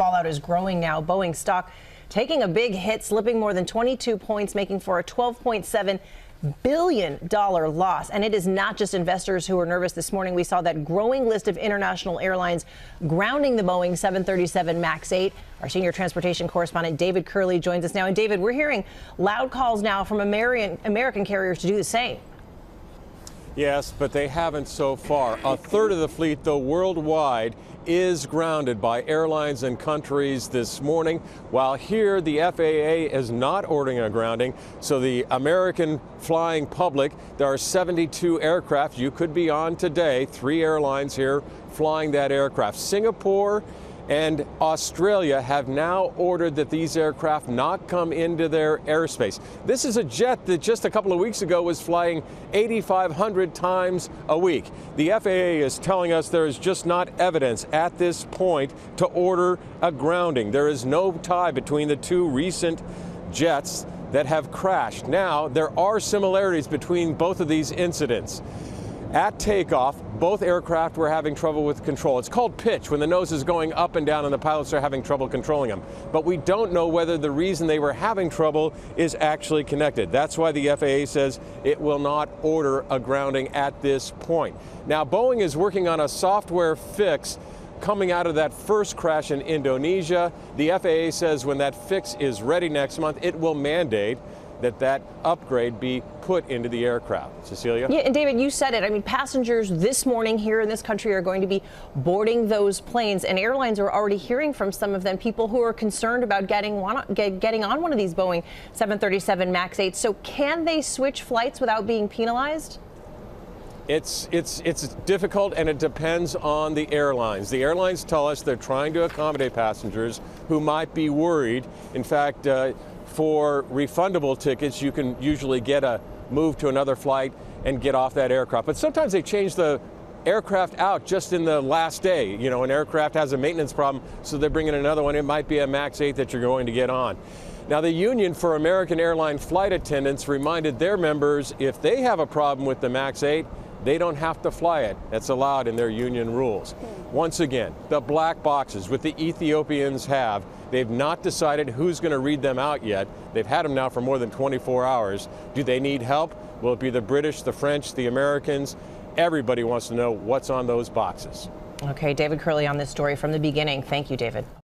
fallout is growing now. Boeing stock taking a big hit, slipping more than 22 points, making for a $12.7 billion loss. And it is not just investors who are nervous this morning. We saw that growing list of international airlines grounding the Boeing 737 MAX 8. Our senior transportation correspondent David Curley joins us now. And David, we're hearing loud calls now from American carriers to do the same. Yes, but they haven't so far. A third of the fleet, though, worldwide is grounded by airlines and countries this morning, while here the FAA is not ordering a grounding. So the American flying public, there are 72 aircraft you could be on today, 3 airlines here flying that aircraft. Singapore and Australia have now ordered that these aircraft not come into their airspace. This is a jet that just a couple of weeks ago was flying 8,500 times a week. The FAA is telling us there is just not evidence at this point to order a grounding. There is no tie between the two recent jets that have crashed. Now, there are similarities between both of these incidents. At takeoff, both aircraft were having trouble with control. It's called pitch, when the nose is going up and down and the pilots are having trouble controlling them. But we don't know whether the reason they were having trouble is actually connected. That's why the FAA says it will not order a grounding at this point. Now, Boeing is working on a software fix coming out of that first crash in Indonesia. The FAA says when that fix is ready next month, it will mandate that upgrade be put into the aircraft. Cecilia? Yeah, and David, you said it. I mean, passengers this morning here in this country are going to be boarding those planes, and airlines are already hearing from some of them, people who are concerned about getting on one of these Boeing 737 MAX 8. So can they switch flights without being penalized? It's difficult, and it depends on the airlines. The airlines tell us they're trying to accommodate passengers who might be worried. In fact, for refundable tickets, you can usually get a move to another flight and get off that aircraft. But sometimes they change the aircraft out just in the last day. You know, an aircraft has a maintenance problem, so they're bringing another one. It might be a MAX 8 that you're going to get on. Now, the Union for American Airline Flight Attendants reminded their members if they have a problem with the MAX 8, they don't have to fly it. That's allowed in their union rules. Once again, the black boxes with the Ethiopians have, they've not decided who's going to read them out yet. They've had them now for more than 24 hours. Do they need help? Will it be the British, the French, the Americans? Everybody wants to know what's on those boxes. Okay, David Curley on this story from the beginning. Thank you, David.